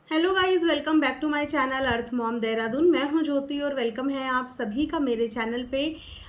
Hello guys, welcome back to my channel Earth Mom Dehradun. मैं हूं ज्योति और वेलकम है आप सभी का मेरे चैनल पे।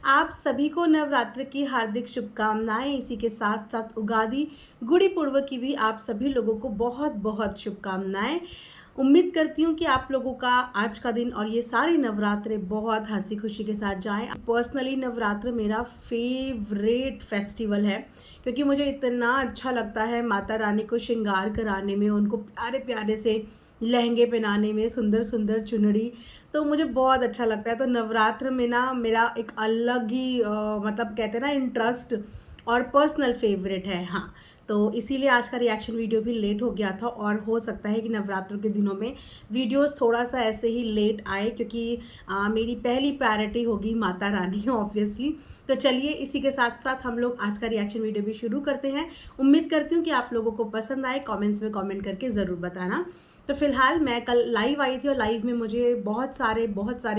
आप सभी को नवरात्र की हार्दिक शुभकामनाएं। इसी के साथ साथ उगादी गुड़ी पूर्व की भी आप सभी लोगों को बहुत बहुत शुभकामनाएं। उम्मीद करती हूँ कि आप लोगों का आज का दिन और ये सारे नवरात्रे बहुत हंसी खुशी के साथ जाएं। पर्सनली नवरात्र मेरा फेवरेट फेस्टिवल है क्योंकि मुझे इतना अच्छा लगता है माता रानी को श्रृंगार कराने में, उनको प्यारे प्यारे से लहंगे पहनाने में, सुंदर सुंदर चुनरी। तो मुझे बहुत अच्छा लगता है। तो नवरात्र में ना मेरा एक अलग ही मतलब कहते हैं ना इंटरेस्ट और पर्सनल फेवरेट है। हाँ, तो इसीलिए आज का रिएक्शन वीडियो भी लेट हो गया था और हो सकता है कि नवरात्र के दिनों में वीडियोस थोड़ा सा ऐसे ही लेट आए क्योंकि मेरी पहली प्रायोरिटी होगी माता रानी ऑब्वियसली। तो चलिए इसी के साथ साथ हम लोग आज का रिएक्शन वीडियो भी शुरू करते हैं। उम्मीद करती हूँ कि आप लोगों को पसंद आए। कमेंट्स में कमेंट करके ज़रूर बताना। तो फिलहाल मैं कल लाइव आई थी और लाइव में मुझे बहुत सारे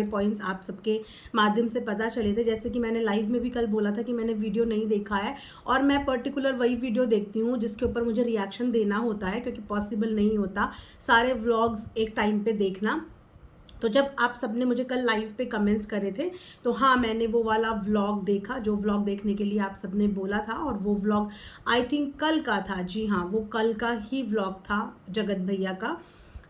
पॉइंट्स आप सबके माध्यम से पता चले थे। जैसे कि मैंने लाइव में भी कल बोला था कि मैंने वीडियो नहीं देखा है और मैं पर्टिकुलर वही वीडियो देखती हूँ जिसके ऊपर मुझे रिएक्शन देना होता है, क्योंकि पॉसिबल नहीं होता सारे व्लॉग्स एक टाइम पे देखना। तो जब आप सबने मुझे कल लाइव पे कमेंट्स करे थे तो हाँ, मैंने वो वाला व्लॉग देखा जो व्लॉग देखने के लिए आप सबने बोला था, और वो व्लॉग आई थिंक कल का था। जी हाँ, वो कल का ही व्लॉग था जगत भैया का।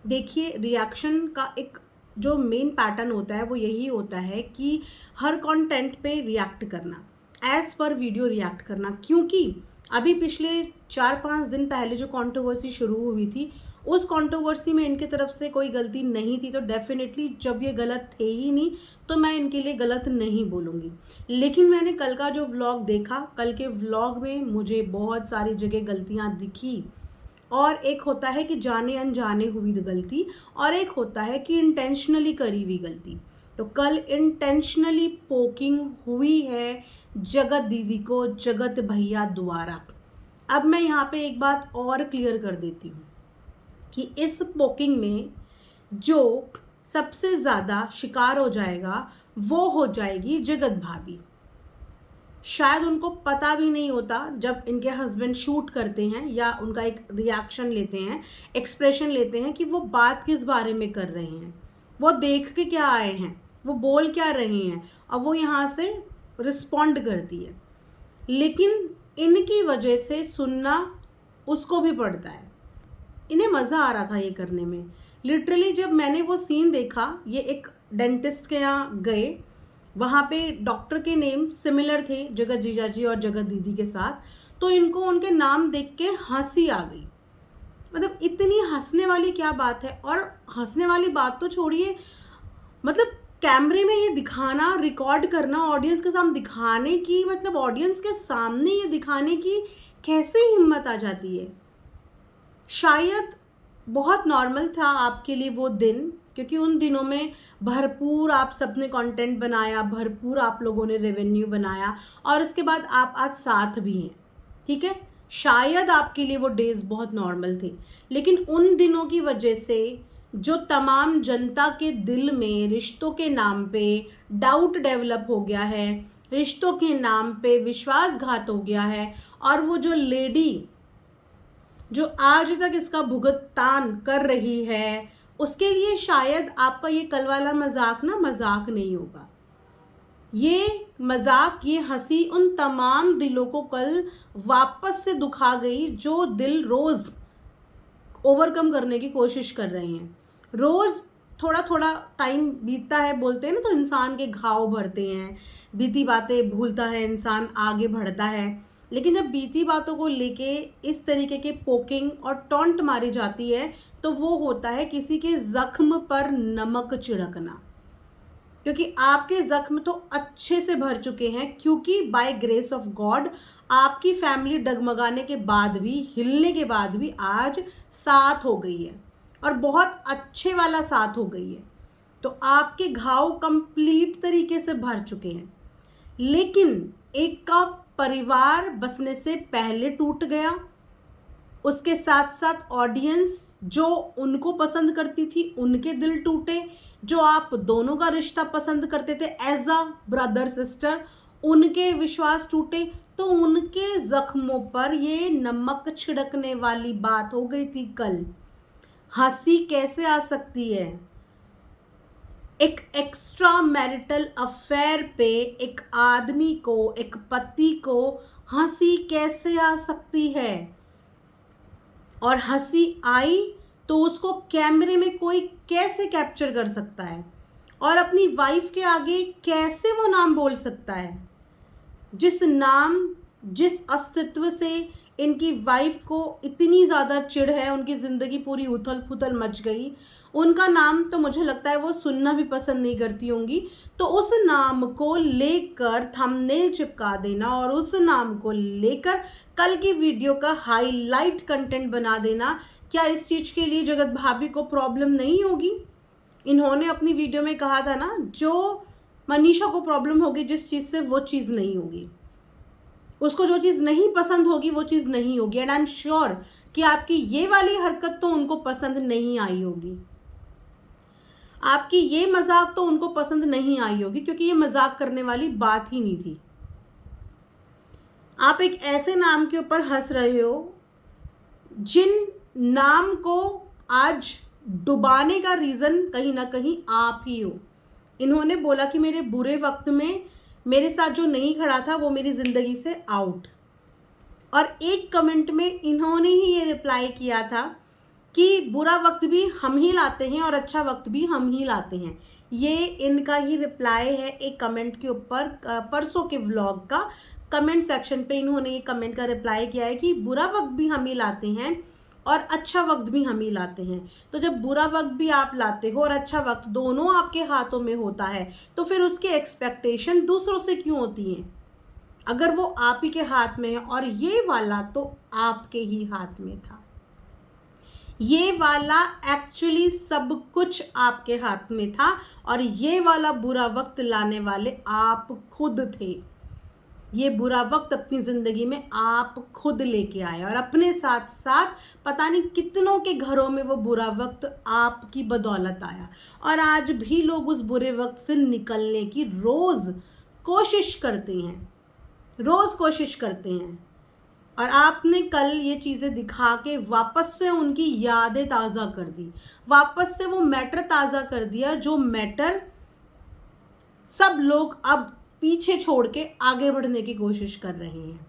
देखिए, रिएक्शन का एक जो मेन पैटर्न होता है वो यही होता है कि हर कंटेंट पे रिएक्ट करना, एज पर वीडियो रिएक्ट करना। क्योंकि अभी पिछले 4-5 दिन पहले जो कंट्रोवर्सी शुरू हुई थी, उस कंट्रोवर्सी में इनके तरफ से कोई गलती नहीं थी। तो डेफिनेटली जब ये गलत थे ही नहीं तो मैं इनके लिए गलत नहीं बोलूँगी। लेकिन मैंने कल का जो व्लॉग देखा, कल के व्लॉग में मुझे बहुत सारी जगह गलतियाँ दिखी। और एक होता है कि जाने अनजाने हुई गलती, और एक होता है कि इंटेंशनली करी हुई गलती। तो कल इंटेंशनली पोकिंग हुई है जगत दीदी को जगत भैया द्वारा। अब मैं यहाँ पे एक बात और क्लियर कर देती हूँ कि इस पोकिंग में जो सबसे ज़्यादा शिकार हो जाएगा वो हो जाएगी जगत भाभी। शायद उनको पता भी नहीं होता जब इनके हस्बैंड शूट करते हैं या उनका एक रिएक्शन लेते हैं, एक्सप्रेशन लेते हैं कि वो बात किस बारे में कर रहे हैं, वो देख के क्या आए हैं, वो बोल क्या रहे हैं, और वो यहाँ से रिस्पॉन्ड करती है। लेकिन इनकी वजह से सुनना उसको भी पड़ता है। इन्हें मज़ा आ रहा था ये करने में। लिटरली जब मैंने वो सीन देखा, ये एक डेंटिस्ट के यहाँ गए, वहाँ पे डॉक्टर के नेम सिमिलर थे जगत जीजा जी और जगत दीदी के साथ, तो इनको उनके नाम देख के हंसी आ गई। मतलब इतनी हंसने वाली क्या बात है। और हंसने वाली बात तो छोड़िए, मतलब कैमरे में ये दिखाना, रिकॉर्ड करना, ऑडियंस के सामने दिखाने की, मतलब ऑडियंस के सामने ये दिखाने की कैसे हिम्मत आ जाती है। शायद बहुत नॉर्मल था आपके लिए वो दिन, क्योंकि उन दिनों में भरपूर आप सबने कंटेंट बनाया, भरपूर आप लोगों ने रेवेन्यू बनाया, और उसके बाद आप आज साथ भी हैं। ठीक है, शायद आपके लिए वो डेज बहुत नॉर्मल थे। लेकिन उन दिनों की वजह से जो तमाम जनता के दिल में रिश्तों के नाम पे डाउट डेवलप हो गया है, रिश्तों के नाम पे विश्वासघात हो गया है, और वो जो लेडी जो आज तक इसका भुगतान कर रही है, उसके लिए शायद आपका ये कल वाला मजाक ना मजाक नहीं होगा। ये मजाक, ये हंसी उन तमाम दिलों को कल वापस से दुखा गई जो दिल रोज ओवरकम करने की कोशिश कर रहे हैं। रोज थोड़ा थोड़ा टाइम बीतता है, बोलते हैं ना, तो इंसान के घाव भरते हैं, बीती बातें भूलता है इंसान, आगे बढ़ता है। लेकिन जब बीती बातों को लेके इस तरीके के पोकिंग और टॉन्ट मारी जाती है तो वो होता है किसी के जख्म पर नमक छिड़कना। क्योंकि आपके जख्म तो अच्छे से भर चुके हैं, क्योंकि बाय ग्रेस ऑफ गॉड आपकी फैमिली डगमगाने के बाद भी, हिलने के बाद भी आज साथ हो गई है, और बहुत अच्छे वाला साथ हो गई है। तो आपके घाव कंप्लीट तरीके से भर चुके हैं। लेकिन एक का परिवार बसने से पहले टूट गया, उसके साथ साथ ऑडियंस जो उनको पसंद करती थी उनके दिल टूटे, जो आप दोनों का रिश्ता पसंद करते थे एज अ ब्रदर सिस्टर, उनके विश्वास टूटे। तो उनके जख्मों पर ये नमक छिड़कने वाली बात हो गई थी कल। हंसी कैसे आ सकती है? एक एक्स्ट्रा मैरिटल अफेयर पे एक आदमी को, एक पति को हंसी कैसे आ सकती है? और हंसी आई तो उसको कैमरे में कोई कैसे कैप्चर कर सकता है? और अपनी वाइफ के आगे कैसे वो नाम बोल सकता है? जिस नाम, जिस अस्तित्व से इनकी वाइफ को इतनी ज़्यादा चिढ़ है, उनकी ज़िंदगी पूरी उथल पुथल मच गई, उनका नाम तो मुझे लगता है वो सुनना भी पसंद नहीं करती होंगी। तो उस नाम को लेकर थंबनेल चिपका देना और उस नाम को लेकर कल की वीडियो का हाईलाइट कंटेंट बना देना, क्या इस चीज़ के लिए जगत भाभी को प्रॉब्लम नहीं होगी? इन्होंने अपनी वीडियो में कहा था ना, जो मनीषा को प्रॉब्लम होगी जिस चीज़ से, वो चीज़ नहीं होगी। उसको जो चीज़ नहीं पसंद होगी वो चीज़ नहीं होगी। एंड आई एम श्योर कि आपकी ये वाली हरकत तो उनको पसंद नहीं आई होगी, आपकी ये मजाक तो उनको पसंद नहीं आई होगी, क्योंकि ये मजाक करने वाली बात ही नहीं थी। आप एक ऐसे नाम के ऊपर हंस रहे हो जिन नाम को आज डुबाने का रीज़न कहीं ना कहीं आप ही हो। इन्होंने बोला कि मेरे बुरे वक्त में मेरे साथ जो नहीं खड़ा था वो मेरी ज़िंदगी से आउट। और एक कमेंट में इन्होंने ही ये रिप्लाई किया था कि बुरा वक्त भी हम ही लाते हैं और अच्छा वक्त भी हम ही लाते हैं। ये इनका ही रिप्लाई है एक कमेंट के ऊपर, परसों के व्लॉग का कमेंट सेक्शन पे इन्होंने ये कमेंट का रिप्लाई किया है कि बुरा वक्त भी हम ही लाते हैं और अच्छा वक्त भी हम ही लाते हैं। तो जब बुरा वक्त भी आप लाते हो और अच्छा वक्त दोनों आपके हाथों में होता है, तो फिर उसकी एक्सपेक्टेशन दूसरों से क्यों होती है, अगर वो आप ही के हाथ में है? और ये वाला तो आपके ही हाथ में था। ये वाला एक्चुअली सब कुछ आपके हाथ में था और ये वाला बुरा वक्त लाने वाले आप खुद थे। ये बुरा वक्त अपनी ज़िंदगी में आप खुद लेके आए और अपने साथ साथ पता नहीं कितनों के घरों में वो बुरा वक्त आपकी बदौलत आया। और आज भी लोग उस बुरे वक्त से निकलने की रोज़ कोशिश करते हैं, रोज़ कोशिश करते हैं। और आपने कल ये चीज़ें दिखा के वापस से उनकी यादें ताज़ा कर दी, वापस से वो मैटर ताज़ा कर दिया, जो मैटर सब लोग अब पीछे छोड़ के आगे बढ़ने की कोशिश कर रहे हैं।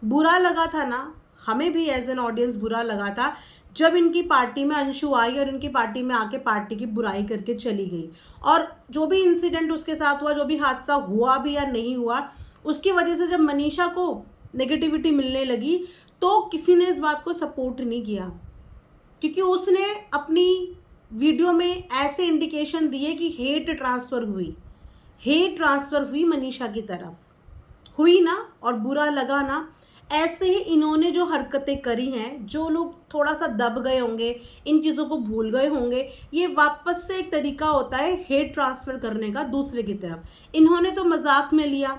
बुरा लगा था ना, हमें भी एज एन ऑडियंस बुरा लगा था जब इनकी पार्टी में अंशु आई और इनकी पार्टी में आके पार्टी की बुराई करके चली गई। और जो भी इंसिडेंट उसके साथ हुआ, जो भी हादसा हुआ भी या नहीं हुआ, उसकी वजह से जब मनीषा को नेगेटिविटी मिलने लगी तो किसी ने इस बात को सपोर्ट नहीं किया, क्योंकि उसने अपनी वीडियो में ऐसे इंडिकेशन दिए कि हेट ट्रांसफ़र हुई, हेट ट्रांसफ़र हुई मनीषा की तरफ, हुई ना, और बुरा लगा ना। ऐसे ही इन्होंने जो हरकतें करी हैं, जो लोग थोड़ा सा दब गए होंगे, इन चीज़ों को भूल गए होंगे, ये वापस से एक तरीका होता है हेट ट्रांसफ़र करने का दूसरे की तरफ। इन्होंने तो मजाक में लिया,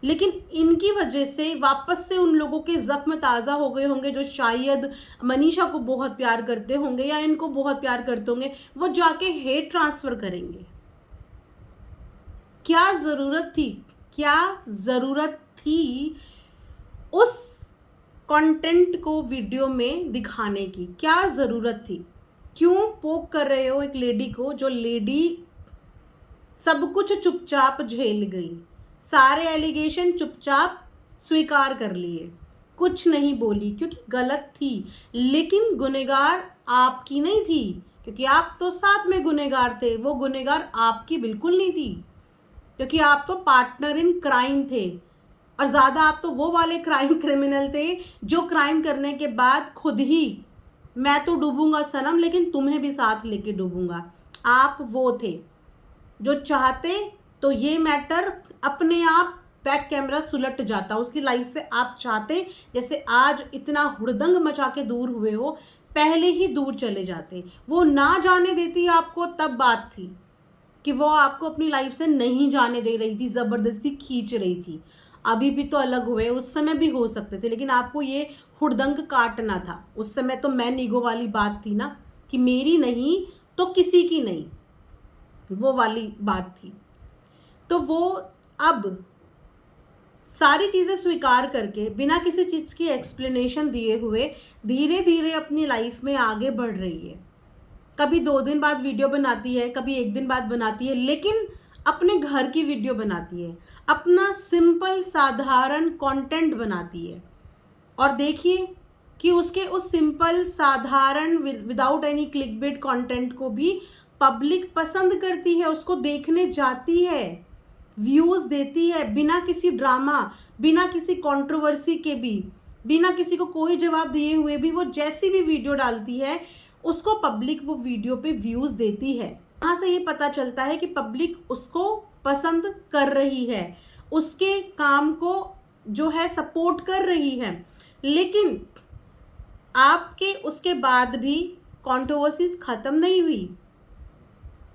लेकिन इनकी वजह से वापस से उन लोगों के ज़ख्म ताज़ा हो गए होंगे जो शायद मनीषा को बहुत प्यार करते होंगे या इनको बहुत प्यार करते होंगे, वो जाके हेट ट्रांसफ़र करेंगे। क्या ज़रूरत थी, क्या ज़रूरत थी उस कंटेंट को वीडियो में दिखाने की? क्या ज़रूरत थी? क्यों पोक कर रहे हो एक लेडी को, जो लेडी सब कुछ चुपचाप झेल गई, सारे एलिगेशन चुपचाप स्वीकार कर लिए, कुछ नहीं बोली क्योंकि गलत थी। लेकिन गुनहगार आपकी नहीं थी, क्योंकि आप तो साथ में गुनहगार थे, वो गुनहगार आपकी बिल्कुल नहीं थी, क्योंकि आप तो पार्टनर इन क्राइम थे। और ज़्यादा आप तो वो वाले क्राइम क्रिमिनल थे जो क्राइम करने के बाद खुद ही, मैं तो डूबूंगा सनम लेकिन तुम्हें भी साथ लेके डूबूंगा, आप वो थे जो चाहते तो ये मैटर अपने आप बैक कैमरा सुलट जाता उसकी लाइफ से। आप चाहते जैसे आज इतना हुड़दंग मचा के दूर हुए हो, पहले ही दूर चले जाते। वो ना जाने देती आपको तब बात थी कि वो आपको अपनी लाइफ से नहीं जाने दे रही थी, ज़बरदस्ती खींच रही थी। अभी भी तो अलग हुए, उस समय भी हो सकते थे, लेकिन आपको ये हुड़दंग काटना था। उस समय तो मैन ईगो वाली बात थी ना, कि मेरी नहीं तो किसी की नहीं, वो वाली बात थी। तो वो अब सारी चीज़ें स्वीकार करके बिना किसी चीज़ की एक्सप्लेनेशन दिए हुए धीरे धीरे अपनी लाइफ में आगे बढ़ रही है। कभी 2 दिन बाद वीडियो बनाती है, कभी 1 दिन बाद बनाती है, लेकिन अपने घर की वीडियो बनाती है, अपना सिंपल साधारण कंटेंट बनाती है। और देखिए कि उसके उस सिंपल साधारण विदाउट एनी क्लिकबेट कंटेंट को भी पब्लिक पसंद करती है, उसको देखने जाती है, व्यूज़ देती है, बिना किसी ड्रामा, बिना किसी कंट्रोवर्सी के भी, बिना किसी को कोई जवाब दिए हुए भी वो जैसी भी वीडियो डालती है उसको पब्लिक वो वीडियो पे व्यूज़ देती है। यहाँ से ये पता चलता है कि पब्लिक उसको पसंद कर रही है, उसके काम को जो है सपोर्ट कर रही है। लेकिन आपके उसके बाद भी कंट्रोवर्सीज ख़त्म नहीं हुई,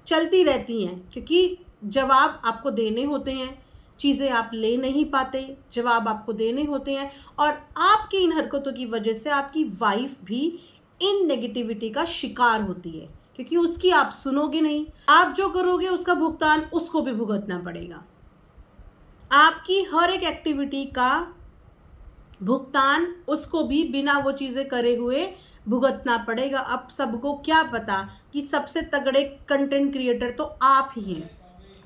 चलती रहती हैं, क्योंकि जवाब आपको देने होते हैं, चीज़ें आप ले नहीं पाते, जवाब आपको देने होते हैं। और आपकी इन हरकतों की वजह से आपकी वाइफ भी इन नेगेटिविटी का शिकार होती है, क्योंकि उसकी आप सुनोगे नहीं, आप जो करोगे उसका भुगतान उसको भी भुगतना पड़ेगा। आपकी हर एक एक्टिविटी का भुगतान उसको भी बिना वो चीज़ें करे हुए भुगतना पड़ेगा। अब सबको क्या पता कि सबसे तगड़े कंटेंट क्रिएटर तो आप ही हैं,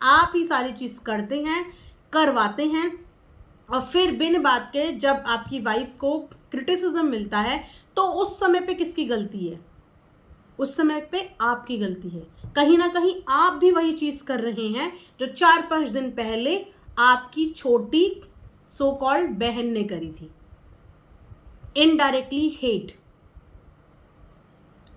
आप ही सारी चीज़ करते हैं, करवाते हैं। और फिर बिन बात के जब आपकी वाइफ को क्रिटिसिज्म मिलता है तो उस समय पे किसकी गलती है? उस समय पे आपकी गलती है। कहीं ना कहीं आप भी वही चीज़ कर रहे हैं जो 4-5 दिन पहले आपकी छोटी सो कॉल्ड बहन ने करी थी। इनडायरेक्टली हेट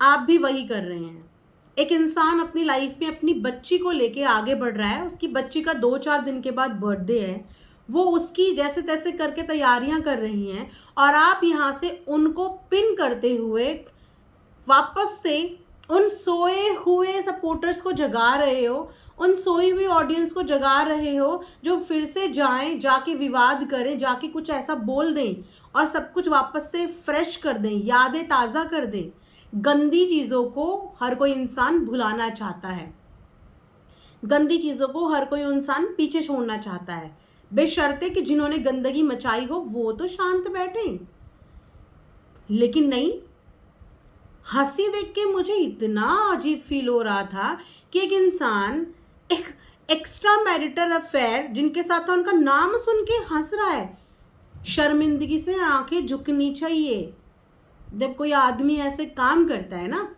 आप भी वही कर रहे हैं। एक इंसान अपनी लाइफ में अपनी बच्ची को लेके आगे बढ़ रहा है, उसकी बच्ची का 2-4 दिन के बाद बर्थडे है, वो उसकी जैसे तैसे करके तैयारियां कर रही हैं, और आप यहाँ से उनको पिन करते हुए वापस से उन सोए हुए सपोर्टर्स को जगा रहे हो, उन सोई हुई ऑडियंस को जगा रहे हो जो फिर से जाएं, जाके विवाद करें, जाके कुछ ऐसा बोल दें और सब कुछ वापस से फ्रेश कर दें, यादें ताज़ा कर दें। गंदी चीज़ों को हर कोई इंसान भुलाना चाहता है, गंदी चीज़ों को हर कोई इंसान पीछे छोड़ना चाहता है, बेशर्ते कि जिन्होंने गंदगी मचाई हो वो तो शांत बैठे। लेकिन नहीं, हंसी देख के मुझे इतना अजीब फील हो रहा था कि एक इंसान एक एक्स्ट्रा मैरिटल अफेयर जिनके साथ उनका नाम सुन के हंस रहा है। शर्मिंदगी से आंखें झुकनी चाहिए जब कोई आदमी ऐसे काम करता है ना,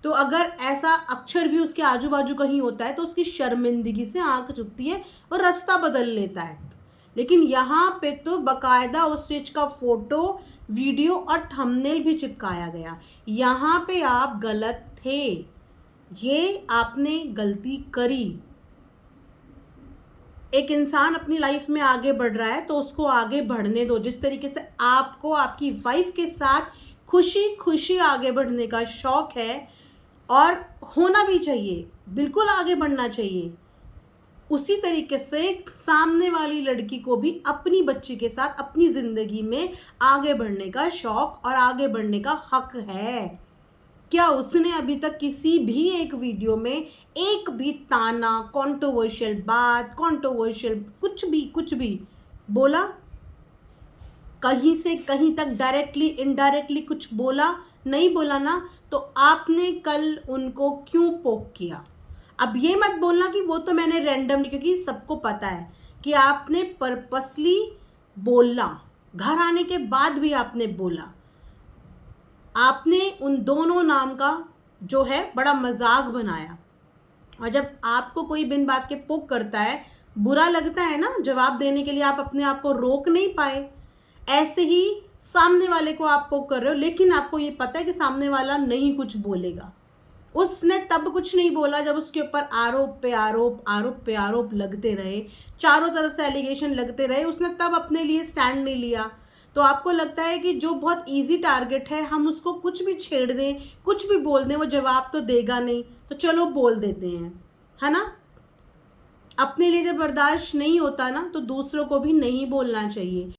तो अगर ऐसा अक्षर भी उसके आजू बाजू कहीं होता है तो उसकी शर्मिंदगी से आंख झुकती है और रास्ता बदल लेता है। लेकिन यहाँ पे तो बकायदा उस चीज का फोटो, वीडियो और थंबनेल भी चिपकाया गया। यहाँ पे आप गलत थे, ये आपने गलती करी। एक इंसान अपनी लाइफ में आगे बढ़ रहा है तो उसको आगे बढ़ने दो। जिस तरीके से आपको आपकी वाइफ के साथ खुशी खुशी आगे बढ़ने का शौक है और होना भी चाहिए, बिल्कुल आगे बढ़ना चाहिए, उसी तरीके से सामने वाली लड़की को भी अपनी बच्ची के साथ अपनी ज़िंदगी में आगे बढ़ने का शौक और आगे बढ़ने का हक है। क्या उसने अभी तक किसी भी एक वीडियो में एक भी ताना, कंट्रोवर्शियल बात, कंट्रोवर्शियल कुछ भी बोला? कहीं से कहीं तक डायरेक्टली इनडायरेक्टली कुछ बोला? नहीं बोला ना। तो आपने कल उनको क्यों पोक किया? अब ये मत बोलना कि वो तो मैंने रैंडमली, क्योंकि सबको पता है कि आपने पर्पसली बोला, घर आने के बाद भी आपने बोला। आपने उन दोनों नाम का जो है बड़ा मजाक बनाया। और जब आपको कोई बिन बात के पोक करता है, बुरा लगता है ना, जवाब देने के लिए आप अपने आप को रोक नहीं पाए। ऐसे ही सामने वाले को आप पोक कर रहे हो, लेकिन आपको ये पता है कि सामने वाला नहीं कुछ बोलेगा। उसने तब कुछ नहीं बोला जब उसके ऊपर आरोप पे आरोप लगते रहे, चारों तरफ से एलिगेशन लगते रहे, उसने तब अपने लिए स्टैंड नहीं लिया। तो आपको लगता है कि जो बहुत इजी टारगेट है, हम उसको कुछ भी छेड़ दें, कुछ भी बोल दें, वो जवाब तो देगा नहीं, तो चलो बोल देते हैं, है ना। अपने लिए जब बर्दाश्त नहीं होता ना तो दूसरों को भी नहीं बोलना चाहिए।